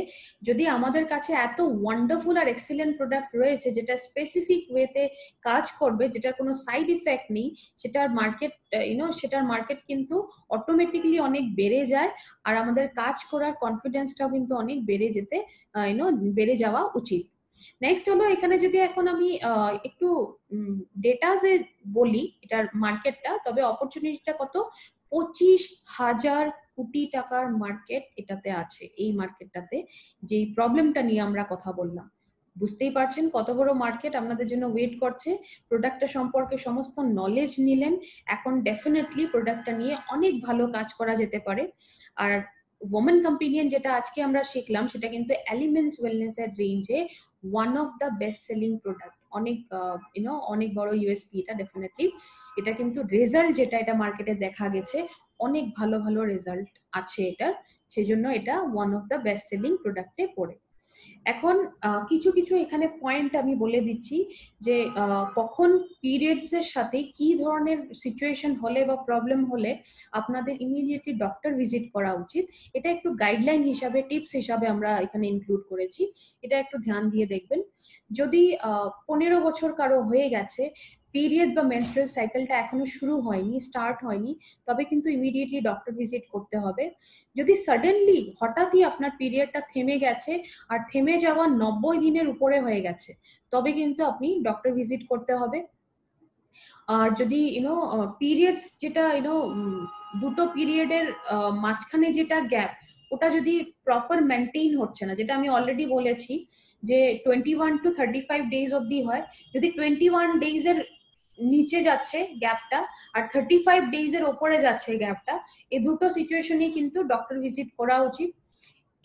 [SPEAKER 2] যদি আমাদের কাছে এত ওয়ান্ডারফুল আর এক্সিলেন্ট প্রোডাক্ট রয়েছে যেটা স্পেসিফিক ওয়েতে কাজ করবে, যেটার কোনো সাইড ইফেক্ট নেই, সেটার মার্কেট কিন্তু অটোমেটিকলি অনেক বেড়ে যায়, আর আমাদের কাজ করার কনফিডেন্সটাও কিন্তু অনেক বেড়ে যাওয়া উচিত। নেক্সট হলো, এখানে যদি এখন আমি একটু ডেটাজে বলি এটার মার্কেটটা, তবে অপরচুনিটিটা কত, 25,000 কোটি টাকার মার্কেট এটাতে আছে। এই মার্কেটটাতে যে প্রবলেমটা নিয়ে আমরা কথা বললাম, বুঝতেই পারছেন কত বড় মার্কেট আপনাদের জন্য ওয়েট করছে। প্রোডাক্টটা সম্পর্কে সমস্ত নলেজ নিলেন, এখন ডেফিনেটলি প্রোডাক্টটা নিয়ে অনেক ভালো কাজ করা যেতে পারে। আর ওমেন কম্পেনিয়ন যেটা আজকে আমরা শিখলাম, সেটা কিন্তু এলিমেন্টস ওয়েলনেস এর রেঞ্জে one of the best selling product. অনেক বড় ইউএসপি এটা ডেফিনেটলি। এটা কিন্তু রেজাল্ট যেটা এটা মার্কেটে দেখা গেছে, অনেক ভালো ভালো রেজাল্ট আছে এটার, সেই জন্য এটা one of the best selling প্রোডাক্টে পড়ে। এখন কিছু কিছু এখানে পয়েন্ট আমি বলে দিচ্ছি, যে কখন পিরিয়ডস এর সাথে কি ধরনের সিচুয়েশন হলে বা প্রবলেম হলে আপনাদের ইমিডিয়েটলি ডক্টর ভিজিট করা উচিত। এটা একটু গাইডলাইন হিসাবে, টিপস হিসাবে আমরা এখানে ইনক্লুড করেছি, এটা একটু ধ্যান দিয়ে দেখবেন। যদি 15 বছর কারো হয়ে গেছে, পিরিয়ড বা মেনস্ট্রুয়াল সাইকেলটা এখনো শুরু হয়নি, স্টার্ট হয়নি, তবে কিন্তু ইমিডিয়েটলি ডক্টর ভিজিট করতে হবে। যদি সাডেনলি হঠাৎই আপনার পিরিয়ডটা থেমে গেছে আর থেমে যাওয়া 90 দিনের উপরে হয়ে গেছে, তবে কিন্তু আপনি ডক্টর ভিজিট করতে হবে। আর যদি পিরিয়ডস যেটা দুটো পিরিয়ডের মাঝখানে যেটা গ্যাপ, ওটা যদি প্রপার মেনটেইন হচ্ছে না, যেটা আমি অলরেডি বলেছি যে 21 to 35 ডেজ অবধি হয়, যদি 21 ডেজ এর নিচে যাচ্ছে গ্যাপটা আর 35 ডেজ এর ওপরে যাচ্ছে গ্যাপটা, এই দুটো সিচুয়েশনে কিন্তু ডক্টর ভিজিট করা উচিত।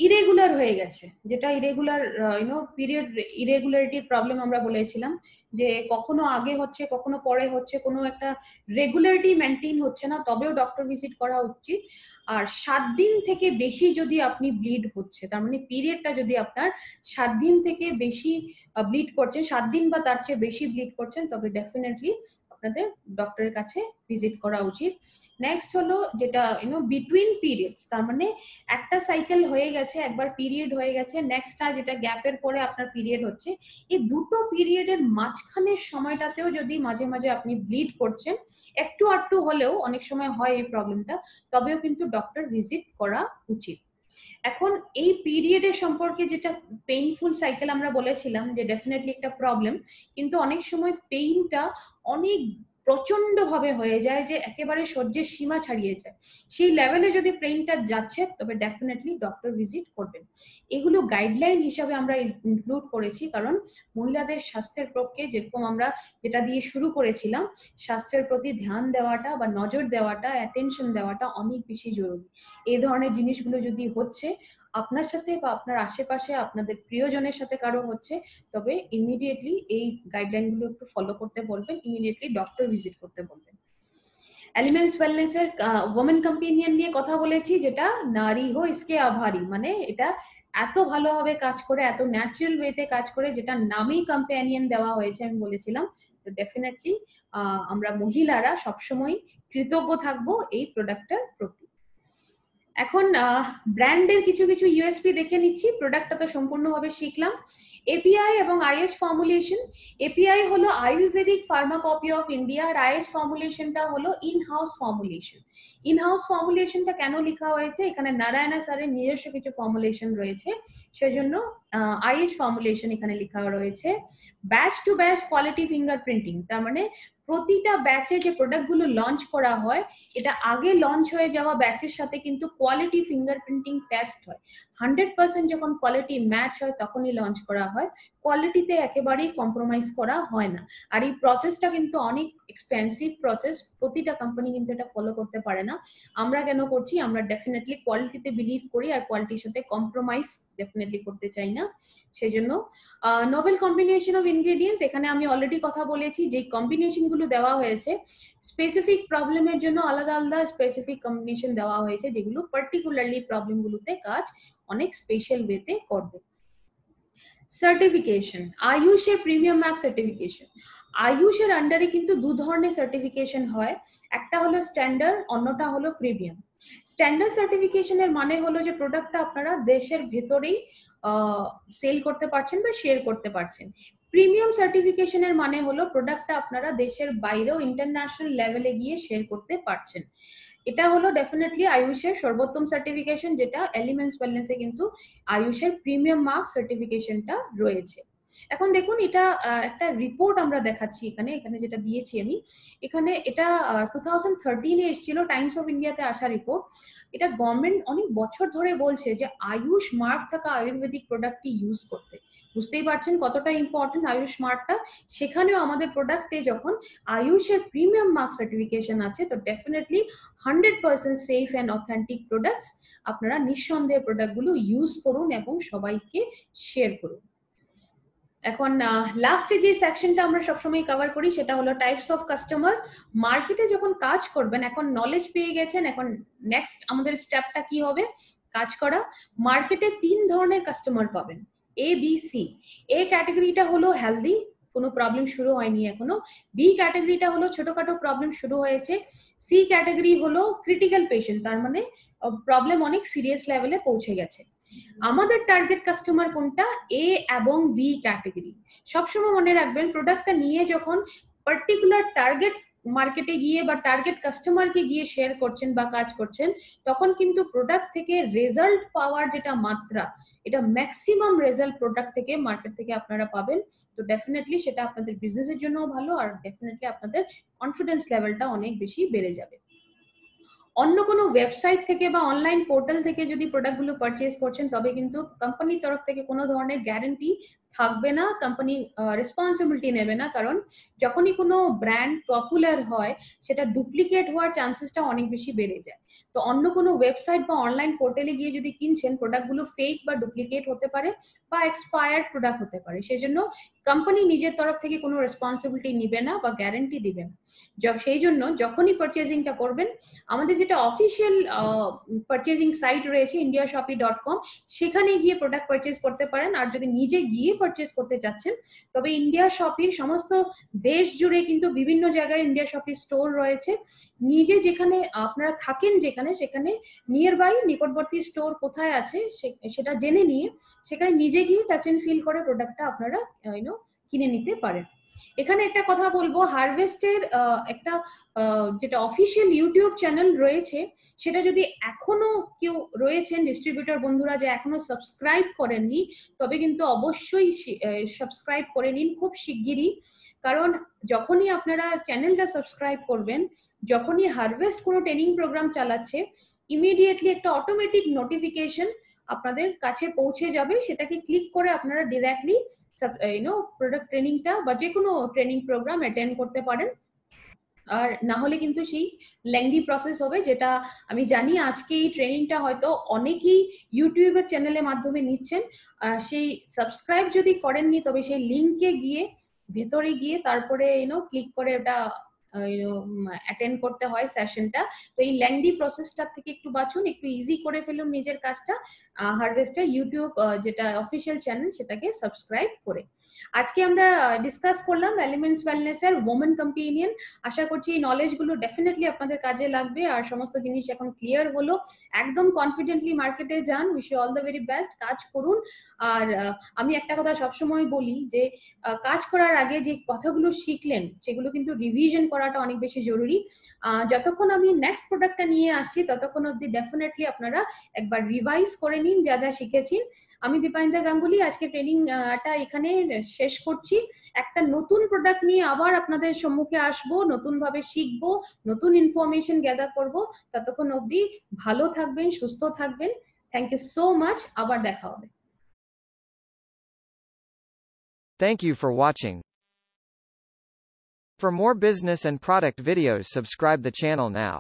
[SPEAKER 2] ইরেগুলার হয়ে গেছে, যেটা ইরেগুলার পিরিয়ড ইরেগুলারিটির প্রবলেম আমরা বলেছিলাম, যে কখনো আগে হচ্ছে কখনো পরে হচ্ছে, কোনো একটা রেগুলারিটি মেনটেন হচ্ছে না, তবেও ডক্টর ভিজিট করা উচিত। আর 7 দিন থেকে বেশি যদি আপনি ব্লিড হচ্ছে, তার মানে পিরিয়ডটা যদি আপনার 7 দিন থেকে বেশি ব্লিড করছে, 7 দিন বা তার চেয়ে বেশি ব্লিড করছেন, তবে ডেফিনেটলি আপনাদের ডক্টরের কাছে ভিজিট করা উচিত। নেক্সট হলো যেটা বিটুইন পিরিয়ডস, তার মানে একটা সাইকেল হয়ে গেছে, একবার পিরিয়ড হয়ে গেছে, নেক্সটটা যেটা গ্যাপের পরে আপনার পিরিয়ড হচ্ছে, এই দুটো পিরিয়ডের মাঝখানের সময়টাতেও যদি মাঝে মাঝে আপনি ব্লিড করছেন, একটু আধটু হলেও, অনেক সময় হয় এই প্রবলেমটা, তবেও কিন্তু ডক্টর ভিজিট করা উচিত। এখন এই পিরিয়ডের সম্পর্কে যেটা পেইনফুল সাইকেল আমরা বলেছিলাম যে ডেফিনেটলি একটা প্রবলেম, কিন্তু অনেক সময় পেইনটা অনেক প্রচন্ড ভাবে হয়ে যায় যে একেবারে সহ্যের সীমা ছাড়িয়ে যায়। সেই লেভেলে যদি পেইনটা যাচ্ছে তবে ডেফিনেটলি ডক্টর ভিজিট করবেন। এগুলো গাইডলাইন হিসাবে আমরা ইনক্লুড করেছি, কারণ মহিলাদের স্বাস্থ্যের পক্ষে যেরকম আমরা যেটা দিয়ে শুরু করেছিলাম, স্বাস্থ্যের প্রতি ধ্যান দেওয়াটা বা নজর দেওয়াটা, অ্যাটেনশন দেওয়াটা অনেক বেশি জরুরি। এই ধরনের জিনিসগুলো যদি হচ্ছে আপনার সাথে বা আপনার আশেপাশে আপনাদের প্রিয়জনের সাথে কারো হচ্ছে, তবে ইমিডিয়েটলি এই গাইডলাইনগুলো একটু ফলো করতে বলবেন, ইমিডিয়েটলি ডক্টর ভিজিট করতে বলবেন। এলিমেন্টস ওয়েলনেসের ওমেন কম্পেনিয়ন নিয়ে কথা বলেছি, যেটা নারী হো ইসকে আভারী, মানে এটা এত ভালোভাবে কাজ করে, এত ন্যাচারাল ওয়েতে কাজ করে, যেটা নামেই কম্পেনিয়ন দেওয়া হয়েছে আমি বলেছিলাম। তো ডেফিনেটলি আমরা মহিলারা সবসময় কৃতজ্ঞ থাকবো এই প্রোডাক্টটার প্রতি। এখন ব্র্যান্ডের কিছু কিছু ইউএসপি দেখে নিচ্ছি। প্রোডাক্টটা তো সম্পূর্ণভাবে শিখলাম। এপিআই এবং আইএস ফর্মুলেশন। এপিআই হলো আয়ুর্বেদিক ফার্মাকপি অফ ইন্ডিয়া, আর আইএস ফর্মুলেশনটা হলো in house formulation. In house ফর্মুলেশনটা কেন লেখা হয়েছে, এখানে নারায়ণা স্যারের নিজস্ব কিছু ফর্মুলেশন রয়েছে, সেজন্য আইএস ফর্মুলেশন এখানে লেখা রয়েছে। Batch to batch quality fingerprinting, তার মানে প্রতিটা ব্যাচে যে প্রোডাক্টগুলো লঞ্চ করা হয়, এটা আগে লঞ্চ হয়ে যাওয়া ব্যাচের সাথে কিন্তু কোয়ালিটি ফিঙ্গারপ্রিন্টিং টেস্ট হয়। 100% যখন কোয়ালিটি ম্যাচ হয় তখনই লঞ্চ করা হয়, কোয়ালিটিতে একেবারেই কম্প্রোমাইজ করা হয় না। আর এই প্রসেসটা কিন্তু অনেক এক্সপেন্সিভ প্রসেস, প্রতিটা কোম্পানি কিন্তু এটা ফলো করতে পারে না। আমরা কেন করছি, আমরা ডেফিনেটলি কোয়ালিটিতে বিলিভ করি আর কোয়ালিটির সাথে কম্প্রোমাইজ ডেফিনেটলি করতে চাই না। সেই জন্য নোভেল কম্বিনেশন অফ ইনগ্রেডিয়েন্টস, এখানে আমি অলরেডি কথা বলেছি, যে কম্বিনেশন গুলো দেওয়া হয়েছে স্পেসিফিক প্রবলেমের জন্য আলাদা আলাদা স্পেসিফিক কম্বিনেশন দেওয়া হয়েছে, যেগুলো পার্টিকুলারলি প্রবলেমগুলোতে কাজ অনেক স্পেশাল ওয়েতে করবে। সার্টিফিকেশন, আয়ুষের প্রিমিয়াম মার্ক সার্টিফিকেশন। আয়ুষের আন্ডারে কিন্তু দু ধরনের সার্টিফিকেশন হয়, একটা হলো স্ট্যান্ডার্ড, অন্যটা হলো প্রিমিয়াম। স্ট্যান্ডার্ড সার্টিফিকেশনের মানে হলো যে প্রোডাক্টটা আপনারা দেশের ভেতরেই সেল করতে পারছেন বা শেয়ার করতে পারছেন। প্রিমিয়াম সার্টিফিকেশনের মানে হলো প্রোডাক্টটা আপনারা দেশের বাইরেও ইন্টারন্যাশনাল লেভেলে গিয়ে শেয়ার করতে পারছেন। এটা হলো ডেফিনেটলি আয়ুষের সর্বোত্তম সার্টিফিকেশন, যেটা এলিমেন্টস ওয়েলনেসে কিন্তু আয়ুষের প্রিমিয়াম মার্ক সার্টিফিকেশনটা রয়েছে। এখন দেখুন, এটা একটা রিপোর্ট আমরা দেখাচ্ছি এখানে, এখানে যেটা দিয়েছি আমি, এখানে এটা 2013-এ এসেছিল, টাইমস অফ ইন্ডিয়াতে আসা রিপোর্ট। এটা গভর্নমেন্ট অনেক বছর ধরে বলছে যে আয়ুষ মার্ক থাকা আয়ুর্বেদিক প্রোডাক্টটি ইউজ করতে। বুঝতেই পারছেন কতটা ইম্পর্টেন্ট আয়ুষ মার্কটা। সেখানেও আমাদের প্রোডাক্টে যখন আয়ুষের প্রিমিয়াম মার্ক সার্টিফিকেশন আছে, তো definitely 100% safe and authentic products. আপনারা নিঃসন্দেহে প্রোডাক্টগুলো ইউজ করুন এবং সবাইকে শেয়ার করুন। এখন লাস্টে যে সেকশনটা আমরা সবসময় কভার করি সেটা হলো টাইপস অফ কাস্টমার। মার্কেটে যখন কাজ করবেন, এখন নলেজ পেয়ে গেছেন, এখন নেক্সট আমাদের স্টেপটা কি হবে, কাজ করা। মার্কেটে 3 ধরনের কাস্টমার পাবেন, এ বি সি। এ ক্যাটাগরিটা হলো হেলদি, কোনো প্রবলেম শুরু হয়নি এখনো। বি ক্যাটাগরিটা হলো ছোটখাটো প্রবলেম শুরু হয়েছে। সি ক্যাটাগরি হলো ক্রিটিক্যাল পেশেন্ট, তার মানে প্রবলেম অনেক সিরিয়াস লেভেলে পৌঁছে গেছে। আমাদের টার্গেট কাস্টমার কোনটা, এ এবং বি ক্যাটাগরি। সবসময় মনে রাখবেন, প্রোডাক্টটা নিয়ে যখন পার্টিকুলার টার্গেট মার্কেটে গিয়ে বা টার্গেট কাস্টমারকে গিয়ে শেয়ার করছেন বা কাজ করছেন, তখন কিন্তু প্রোডাক্ট থেকে রেজাল্ট পাওয়ার যেটা মাত্রা, এটা ম্যাক্সিমাম রেজাল্ট প্রোডাক্ট থেকে মার্কেট থেকে আপনারা পাবেন। তো ডেফিনেটলি সেটা আপনাদের বিজনেসের জন্য ভালো, আর ডেফিনেটলি আপনাদের কনফিডেন্স লেভেলটা অনেক বেশি বেড়ে যাবে। অন্য কোনো ওয়েবসাইট থেকে বা অনলাইন পোর্টাল থেকে যদি প্রোডাক্টগুলো পারচেজ করছেন, তবে কিন্তু কোম্পানির তরফ থেকে কোনো ধরনের গ্যারান্টি থাকবে না, কোম্পানি রেসপন্সিবিলিটি নেবে না। কারণ যখনই কোনো ব্র্যান্ড পপুলার হয়, সেটা ডুপ্লিকেট হওয়ার চান্সেসটা অনেক বেশি বেড়ে যায়। তো অন্য কোনো ওয়েবসাইট বা অনলাইন পোর্টালে গিয়ে যদি কিনছেন, প্রোডাক্টগুলো ফেক বা ডুপ্লিকেট হতে পারে বা এক্সপায়ার্ড প্রোডাক্ট হতে পারে। সেজন্য কোম্পানি নিজের তরফ থেকে কোনো রেসপন্সিবিলিটি নিবে না বা গ্যারান্টি দিবে না। সেই জন্য যখনই পারচেজিংটা করবেন, আমাদের যেটা অফিসিয়াল পারচেজিং সাইট রয়েছে indiashopee.com, সেখানে গিয়ে প্রোডাক্ট পারচেজ করতে পারেন। আর যদি নিজে গিয়ে পারচেস করতে চাচ্ছেন, তবে ইন্ডিয়া শপির সমস্ত দেশ জুড়ে কিন্তু বিভিন্ন জায়গায় ইন্ডিয়া শপির স্টোর রয়েছে। নিজে যেখানে আপনারা থাকেন, যেখানে সেখানে নিয়ার বাই নিকটবর্তী স্টোর কোথায় আছে সেটা জেনে নিয়ে সেখানে নিজে গিয়ে টাচ এন্ড ফিল করে প্রোডাক্টটা আপনারা কিনে নিতে পারেন। এখানে একটা কথা বলবো, হারভেস্টের একটা যেটা অফিসিয়াল ইউটিউব চ্যানেল রয়েছে, সেটা যদি এখনো কেউ রয়েছেন ডিস্ট্রিবিউটর বন্ধুরা যে এখনো সাবস্ক্রাইব করেননি, তবে কিন্তু অবশ্যই সাবস্ক্রাইব করে নিন খুব শিগগিরই। কারণ যখনই আপনারা চ্যানেলটা সাবস্ক্রাইব করবেন, যখনই হারভেস্ট কোনো ট্রেনিং প্রোগ্রাম চালাচ্ছে, ইমিডিয়েটলি একটা অটোমেটিক নোটিফিকেশন আপনাদের কাছে পৌঁছে যাবে, সেটাকে ক্লিক করে আপনারা ডিরেক্টলি প্রোডাক্ট ট্রেনিংটা বা যে কোনো ট্রেনিং প্রোগ্রাম অ্যাটেন্ড করতে পারেন। আর না হলে কিন্তু সেই লেংদি প্রসেস হবে, যেটা আমি জানি আজকে এই ট্রেনিংটা হয়তো অনেকেই ইউটিউবের চ্যানেলের মাধ্যমে নিচ্ছেন, সেই সাবস্ক্রাইব যদি করেননি তবে সেই লিঙ্কে গিয়ে ভেতরে গিয়ে তারপরে ক্লিক করে ওটা অ্যাটেন্ড করতে হয় সেশনটা। তো এই লেংদি প্রসেসটা থেকে একটু বাঁচুন, একটু ইজি করে ফেলুন নিজের কাজটা হারভেস্টার ইউটিউব যেটা অফিসিয়াল চ্যানেল সেটাকে সাবস্ক্রাইব করে। আজকে আমরা ডিসকাস করলাম এলিমেন্টস ওয়েলনেসের ওমেন কম্পেনিয়ন। আশা করছি এই নলেজগুলো ডেফিনেটলি আপনাদের কাজে লাগবে আর সমস্ত জিনিস এখন ক্লিয়ার হলো। একদম কনফিডেন্টলি মার্কেটে যান, wish you all the very best, কাজ করুন। আর আমি একটা কথা সবসময় বলি যে কাজ করার আগে যে কথাগুলো শিখলেন সেগুলো কিন্তু রিভিশন করাটা অনেক বেশি জরুরি। যতক্ষণ আমি নেক্সট প্রোডাক্টটা নিয়ে আসছি ততক্ষণ অবধি ডেফিনেটলি আপনারা একবার রিভাইজ করে নিন যা যা শিখেছি। আমি দীপানিতা গাঙ্গুলি আজকে ট্রেনিংটা এখানে শেষ করছি। একটা নতুন প্রোডাক্ট নিয়ে আবার আপনাদের সম্মুখে আসবো, নতুন ভাবে শিখবো, নতুন ইনফরমেশন গ্যাদার করব। ততক্ষণ অবধি ভালো থাকবেন, সুস্থ থাকবেন। থ্যাংক ইউ সো মাচ, আবার দেখা হবে।
[SPEAKER 4] Thank you for watching. For more business and product videos, subscribe the channel now.